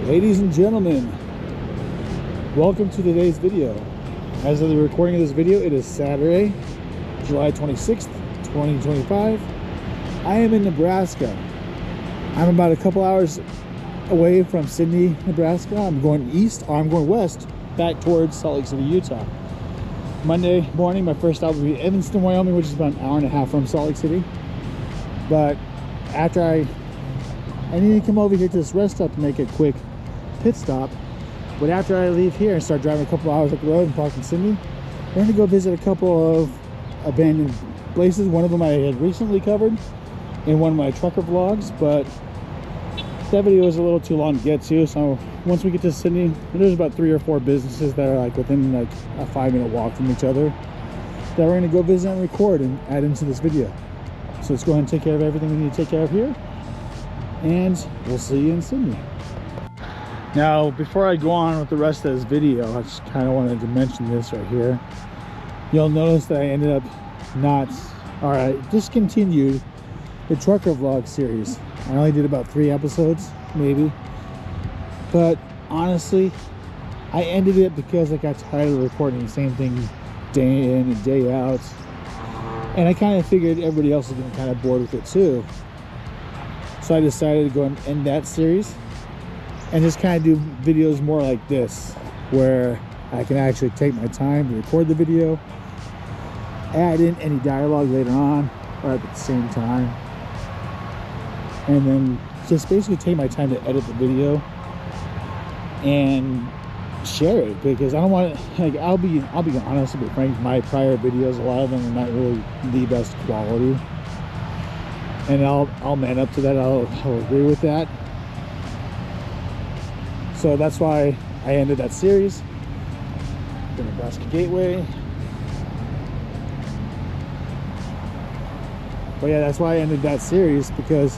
Ladies and gentlemen, welcome to today's video. As of the recording of this video, it is Saturday, July 26th, 2025. I am in Nebraska. I'm about a couple hours away from Sidney, Nebraska. I'm going east, or I'm going west, back towards Salt Lake City, Utah. Monday morning, my first stop will be Evanston, Wyoming, which is about an hour and a half from Salt Lake City. But after I need to come over here to this rest stop to make a quick pit stop. But after I leave here and start driving a couple hours up the road and park in Sidney, we're going to go visit a couple of abandoned places. One of them I had recently covered in one of my trucker vlogs, but that video was a little too long to get to. So once we get to Sidney, there's about 3 or 4 businesses that are like within like a 5-minute walk from each other that we're going to go visit and record and add into this video. So let's go ahead and take care of everything we need to take care of here, and we'll see you in Sidney. Now, before I go on with the rest of this video, I just kind of wanted to mention this right here. You'll notice that I ended up I discontinued the trucker vlog series. I only did about 3 episodes, maybe. But honestly, I ended it because I got tired of recording the same thing day in and day out. And I kind of figured everybody else was getting kind of bored with it too. So I decided to go and end that series and just kind of do videos more like this, where I can actually take my time to record the video, add in any dialogue later on or at the same time, and then just basically take my time to edit the video and share it, because I don't want it, like, I'll be honest, to be frank, my prior videos, a lot of them are not really the best quality, and I'll man up to that. I'll agree with that. So that's why I ended that series. The Nebraska Gateway. But yeah, that's why I ended that series, because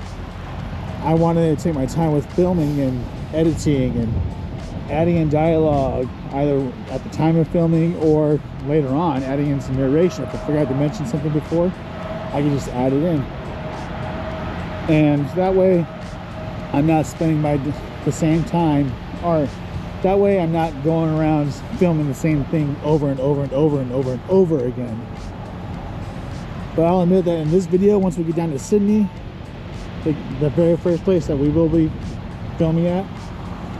I wanted to take my time with filming and editing and adding in dialogue, either at the time of filming or later on, adding in some narration. If I forgot to mention something before, I can just add it in. And that way, I'm not spending the same time, or that way I'm not going around filming the same thing over and over and over and over and over again. But I'll admit that in this video, once we get down to Sidney, the very first place that we will be filming at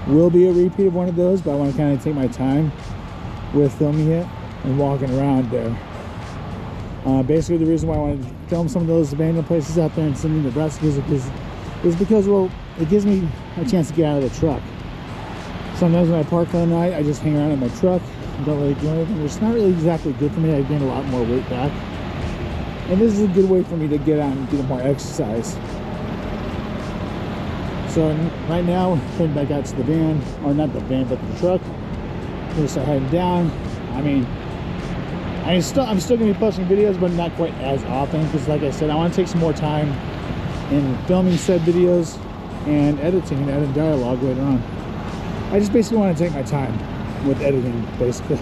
will be a repeat of one of those, but I want to kind of take my time with filming it and walking around there. Basically, the reason why I wanted to film some of those abandoned places out there in Sidney, Nebraska is because, well, it gives me a chance to get out of the truck. Sometimes when I park for the night, I just hang around in my truck and don't really do anything. It's not really exactly good for me. I gain a lot more weight back. And this is a good way for me to get out and get more exercise. So right now, heading back out to the van, or not the van, but the truck. We're gonna start heading down. I mean, I'm still gonna be posting videos, but not quite as often, because like I said, I want to take some more time in filming said videos and editing and adding dialogue later on. I just basically want to take my time with editing, basically.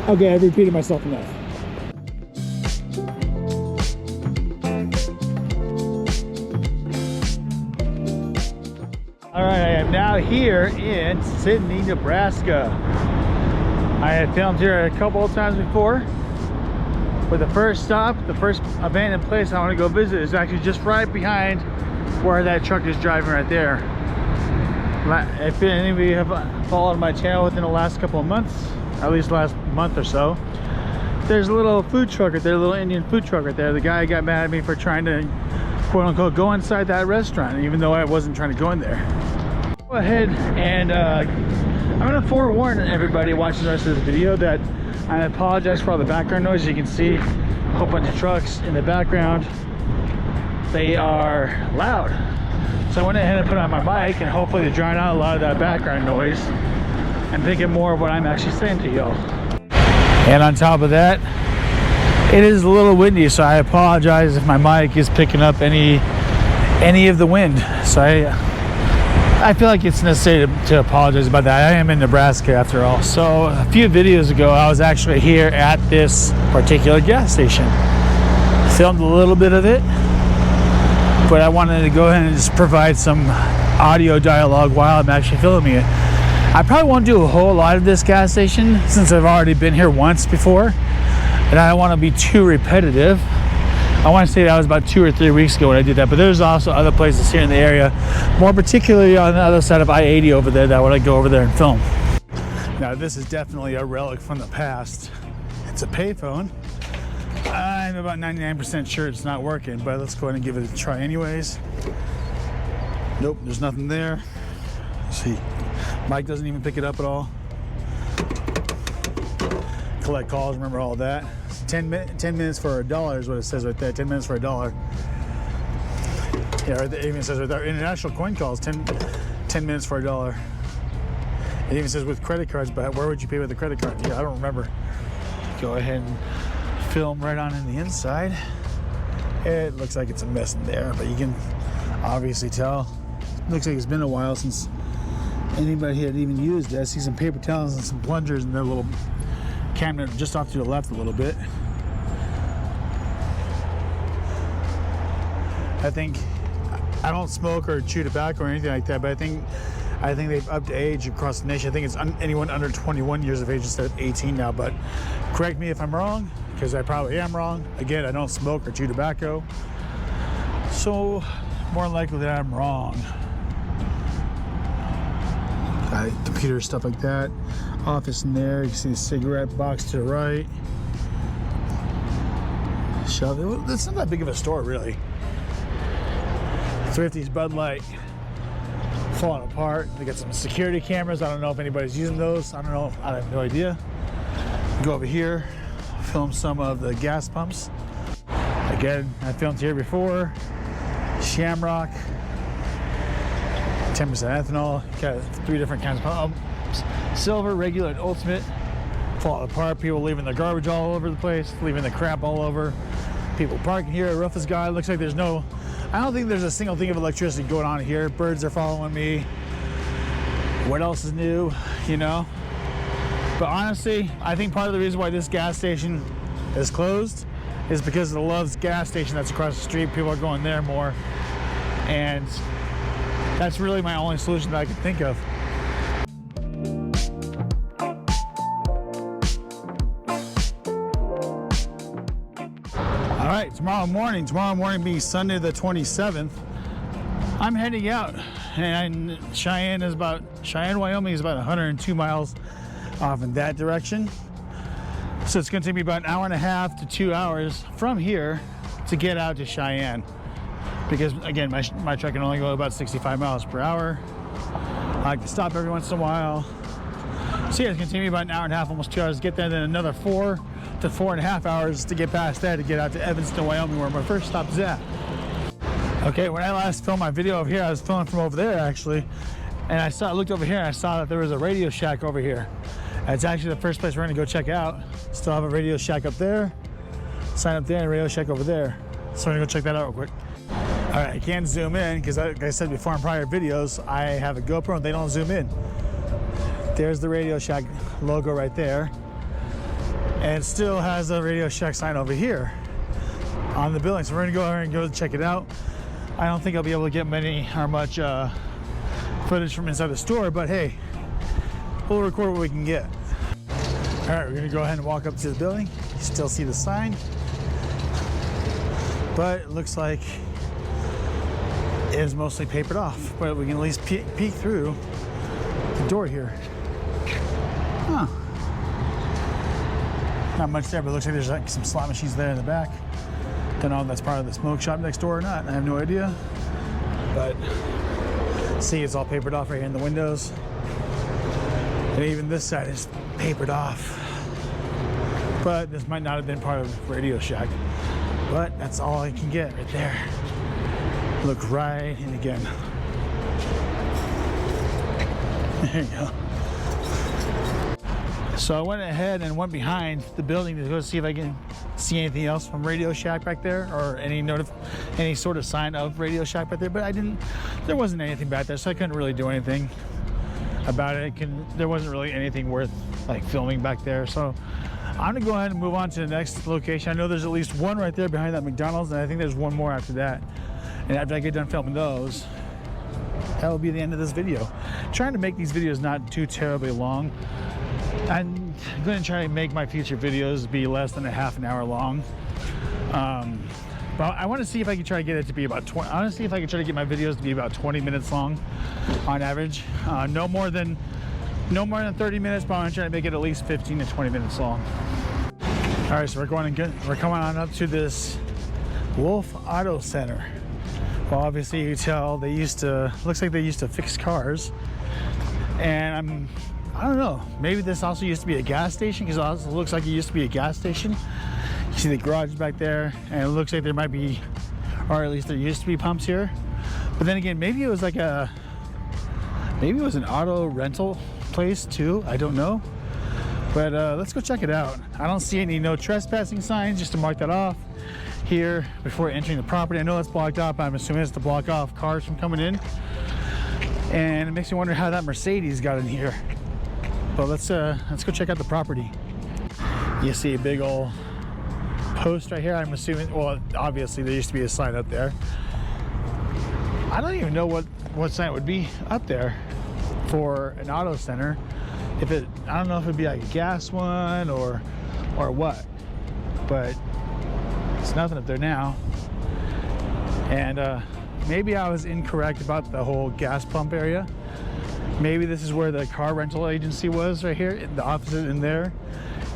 Okay, I've repeated myself enough. All right, I am now here in Sidney, Nebraska. I had filmed here a couple of times before, but the first stop, the first abandoned place I want to go visit is actually just right behind where that truck is driving right there. If any of you have followed my channel within the last couple of months, at least last month or so, there's a little food truck right there, a little Indian food truck right there. The guy got mad at me for trying to, quote unquote, go inside that restaurant, even though I wasn't trying to go in there. Go ahead and I'm gonna forewarn everybody watching the rest of this video that I apologize for all the background noise. You can see a whole bunch of trucks in the background. They are loud. So I went ahead and put on my mic, and hopefully to drown out a lot of that background noise and thinking more of what I'm actually saying to y'all. And on top of that, it is a little windy, so I apologize if my mic is picking up any of the wind. So I feel like it's necessary to apologize about that. I am in Nebraska after all. So a few videos ago, I was actually here at this particular gas station. Filmed a little bit of it, but I wanted to go ahead and just provide some audio dialogue while I'm actually filming it. I probably won't do a whole lot of this gas station since I've already been here once before, and I don't want to be too repetitive. I want to say that was about 2 or 3 weeks ago when I did that, but there's also other places here in the area, more particularly on the other side of I-80 over there, that I want to go over there and film. Now this is definitely a relic from the past. It's a payphone. I'm about 99% sure it's not working, but let's go ahead and give it a try anyways. Nope, there's nothing there. Let's see, Mike doesn't even pick it up at all. Collect calls, remember all that. 10 minutes for $1 is what it says right there. 10 minutes for $1. Yeah, right there, it even says right there, international coin calls, 10 minutes for $1. It even says with credit cards, but where would you pay with a credit card? Yeah, I don't remember. Go ahead and film right on in the inside. It looks like it's a mess in there, but you can obviously tell. It looks like it's been a while since anybody had even used it. I see some paper towels and some plungers in their little cabinet just off to the left a little bit. I think, I don't smoke or chew tobacco or anything like that, but I think they've upped age across the nation. I think it's anyone under 21 years of age instead of 18 now, but correct me if I'm wrong, because I probably am wrong. Again, I don't smoke or chew tobacco, so more likely that I'm wrong. Got computer stuff like that. Office in there. You can see the cigarette box to the right. Shelf. It's not that big of a store, really. Thrifty's Bud Light falling apart. They got some security cameras. I don't know if anybody's using those. I don't know. I have no idea. Go over here, film some of the gas pumps. Again, I filmed here before. Shamrock. 10% ethanol. Got 3 different kinds of pumps. Silver, regular, and ultimate. Falling apart. People leaving their garbage all over the place, leaving the crap all over. People parking here. Roughest guy. Looks like there's no, I don't think there's a single thing of electricity going on here. Birds are following me. What else is new? You know? But honestly, I think part of the reason why this gas station is closed is because of the Love's gas station that's across the street. People are going there more. And that's really my only solution that I can think of. All right, tomorrow morning being Sunday the 27th, I'm heading out, and Cheyenne, Wyoming is about 102 miles off in that direction. So it's gonna take me about an hour and a half to 2 hours from here to get out to Cheyenne. Because again, my truck can only go about 65 miles per hour. I like to stop every once in a while. So yeah, it's gonna take me about an hour and a half, almost 2 hours to get there, then another 4 to 4.5 hours to get past that to get out to Evanston, Wyoming, where my first stop is at. Okay, when I last filmed my video over here, I was filming from over there actually, and I looked over here and I saw that there was a Radio Shack over here. It's actually the first place we're gonna go check out. Still have a Radio Shack up there, sign up there, and a Radio Shack over there. So I'm gonna go check that out real quick. All right, I can't zoom in because like I said before in prior videos, I have a GoPro and they don't zoom in. There's the Radio Shack logo right there. And it still has a Radio Shack sign over here on the building. So we're gonna go over and go check it out. I don't think I'll be able to get much footage from inside the store, but hey, we'll record what we can get. All right, we're gonna go ahead and walk up to the building. You still see the sign, but it looks like it is mostly papered off, but we can at least peek through the door here. Huh. Not much there, but it looks like there's like some slot machines there in the back. Don't know if that's part of the smoke shop next door or not. I have no idea. But see, it's all papered off right here in the windows. And even this side is papered off. But this might not have been part of Radio Shack. But that's all I can get right there. Look right in again. There you go. So I went ahead and went behind the building to go see if I can see anything else from Radio Shack back there, or any sort of sign of Radio Shack back there, but there wasn't anything back there, so I couldn't really do anything about it. There wasn't really anything worth like filming back there, so I'm gonna go ahead and move on to the next location. I know there's at least one right there behind that McDonald's, and I think there's one more after that. And after I get done filming those, that will be the end of this video. Trying to make these videos not too terribly long. I'm going to try to make my future videos be less than a half an hour long. But I want to see if I can try to get it to be about 20. I want to see if I can try to get my videos to be about 20 minutes long on average. No more than 30 minutes, but I want to try to make it at least 15 to 20 minutes long. All right, so we're coming on up to this Wolf Auto Center. Well, obviously you tell looks like they used to fix cars. And I don't know, maybe this also used to be a gas station, because it also looks like it used to be a gas station. You see the garage back there, and it looks like there might be, or at least there used to be pumps here. But then again, maybe it was like maybe it was an auto rental place too, I don't know. But let's go check it out. I don't see any no trespassing signs, just to mark that off here before entering the property. I know it's blocked off, but I'm assuming it's to block off cars from coming in. And it makes me wonder how that Mercedes got in here. But let's go check out the property. You see a big old post right here. I'm assuming, well, obviously there used to be a sign up there. I don't even know what sign it would be up there for an auto center. I don't know if it'd be like a gas one or what, but it's nothing up there now. And maybe I was incorrect about the whole gas pump area. Maybe this is where the car rental agency was, right here, the office in there.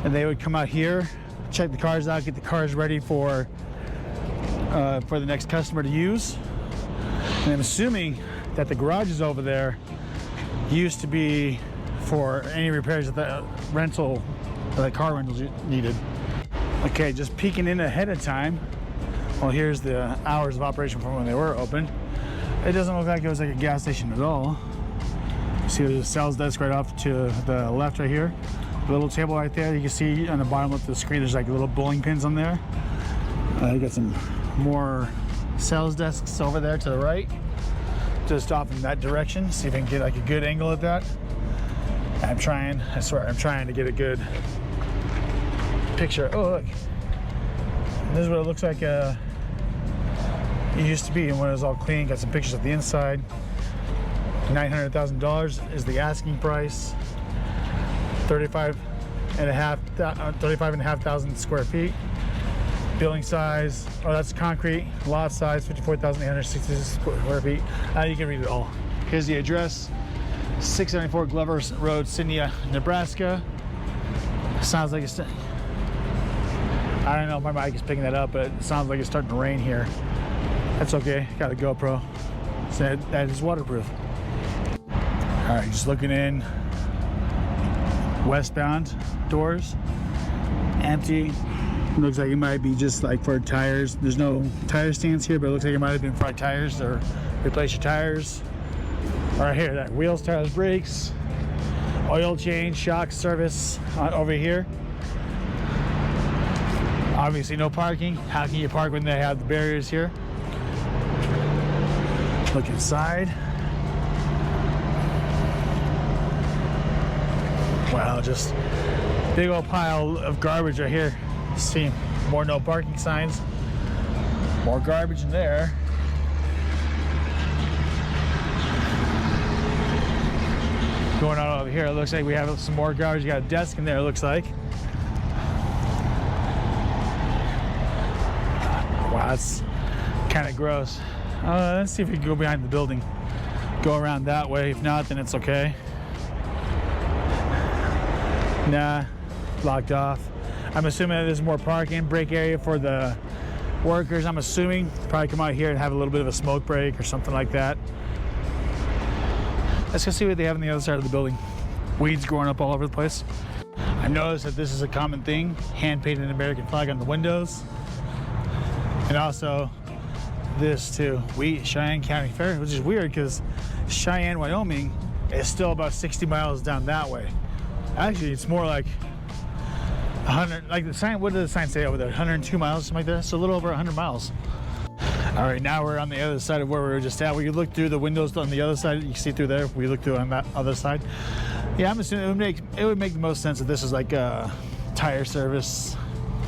And they would come out here, check the cars out, get the cars ready for the next customer to use. And I'm assuming that the garages over there used to be for any repairs that the car rentals needed. Okay, just peeking in ahead of time. Well, here's the hours of operation from when they were open. It doesn't look like it was like a gas station at all. See, there's a sales desk right off to the left right here. The little table right there. You can see on the bottom of the screen, there's like little bowling pins on there. You got some more sales desks over there to the right, just off in that direction. See if I can get like a good angle at that. I swear, I'm trying to get a good picture. Oh, look. This is what it looks like it used to be, and when it was all clean. Got some pictures of the inside. $900,000 is the asking price. 35,500 square feet. Building size, that's concrete. Lot size, 54,860 square feet. You can read it all. Here's the address. 674 Glover Road, Sidney, Nebraska. Sounds like it's, I don't know if my mic is picking that up, but it sounds like it's starting to rain here. That's okay, got a GoPro. So that is waterproof. All right, just looking in. Westbound doors, empty. Looks like it might be just like for tires. There's no tire stands here, but it looks like it might have been for tires or replace your tires. Right here, that wheels, tires, brakes, oil change, shock service over here. Obviously no parking. How can you park when they have the barriers here? Look inside. Wow, just big old pile of garbage right here. See, more no parking signs. More garbage in there. Going on over here, it looks like we have some more garbage. You got a desk in there, it looks like. Wow, that's kind of gross. Let's see if we can go behind the building. Go around that way. If not, then it's okay. Nah, blocked off. I'm assuming that there's more parking, break area for the workers. I'm assuming probably come out here and have a little bit of a smoke break or something like that. Let's go see what they have on the other side of the building. Weeds growing up all over the place. I noticed that this is a common thing. Hand-painted American flag on the windows. And also this too. Cheyenne County Fair, which is weird because Cheyenne, Wyoming is still about 60 miles down that way. Actually, it's more like 100, like the sign, what did the sign say over there? 102 miles, something like that. So a little over 100 miles. All right, now we're on the other side of where we were just at. We could look through the windows on the other side. You can see through there. We look through on that other side. Yeah, I'm assuming it would make the most sense if this is like a tire service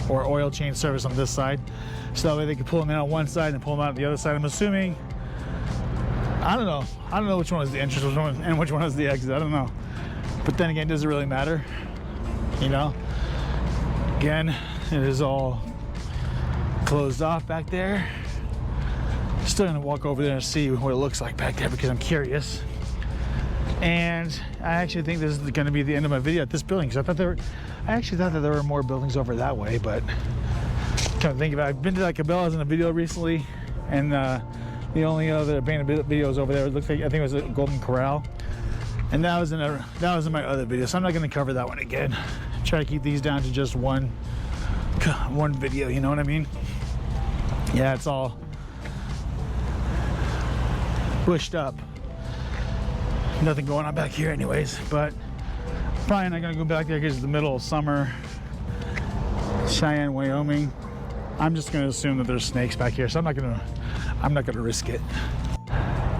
or oil change service on this side. So that way they could pull them in on one side and pull them out on the other side. I'm assuming I don't know which one was the entrance and which one was the exit. I don't know. But then again, does it really matter? You know? Again, it is all closed off back there. Still gonna walk over there and see what it looks like back there because I'm curious. And I actually think this is gonna be the end of my video at this building because I actually thought that there were more buildings over that way, but trying to think about it. I've been to like Cabela's in a video recently, and the only other abandoned videos over there, it looks like, I think it was a Golden Corral, and that was in my other video, so I'm not going to cover that one again. Try to keep these down to just one video, you know what I mean? Yeah, it's all bushed up. Nothing going on back here anyways, but probably not going to go back there because it's the middle of summer. Cheyenne, Wyoming. I'm just going to assume that there's snakes back here, so I'm not going to risk it.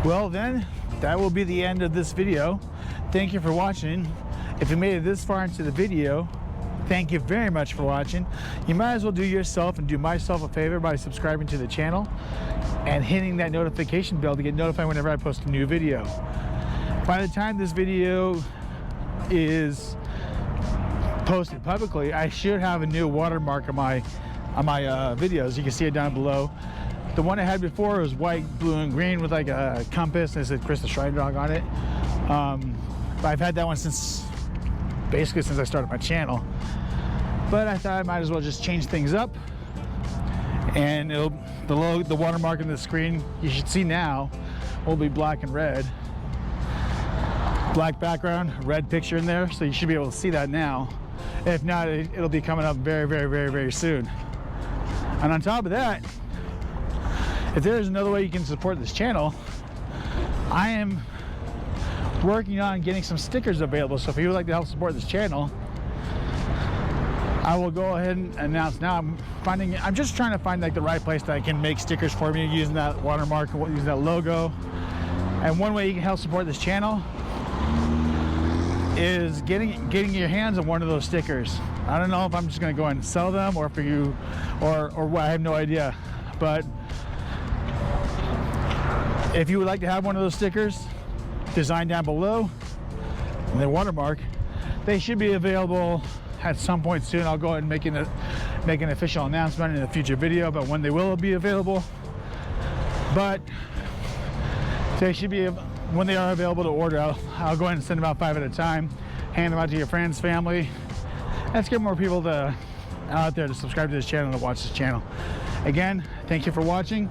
Well then, that will be the end of this video. Thank you for watching. If you made it this far into the video, thank you very much for watching. You might as well do yourself and do myself a favor by subscribing to the channel and hitting that notification bell to get notified whenever I post a new video. By the time this video is posted publicly, I should have a new watermark on my videos. You can see it down below. The one I had before was white, blue, and green with like a compass, and it said Chris the Shriner Dog on it. But I've had that one basically since I started my channel. But I thought I might as well just change things up. And the watermark on the screen you should see now will be black and red. Black background, red picture in there, so you should be able to see that now. If not, it'll be coming up very, very, very, very soon. And on top of that, if there's another way you can support this channel, I am working on getting some stickers available. So if you would like to help support this channel, I will go ahead and announce now. I'm just trying to find like the right place that I can make stickers for me using that watermark, using that logo. And one way you can help support this channel is getting your hands on one of those stickers. I don't know if I'm just going to go and sell them or for you or what, I have no idea. But if you would like to have one of those stickers, design down below and the watermark, they should be available at some point soon. I'll go ahead and make an official announcement in a future video about when they will be available. But they should be, when they are available to order, I'll go ahead and send them out 5 at a time, hand them out to your friends, family. Let's get more people out there to subscribe to this channel and watch this channel. Again, thank you for watching,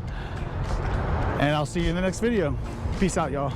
and I'll see you in the next video. Peace out, y'all.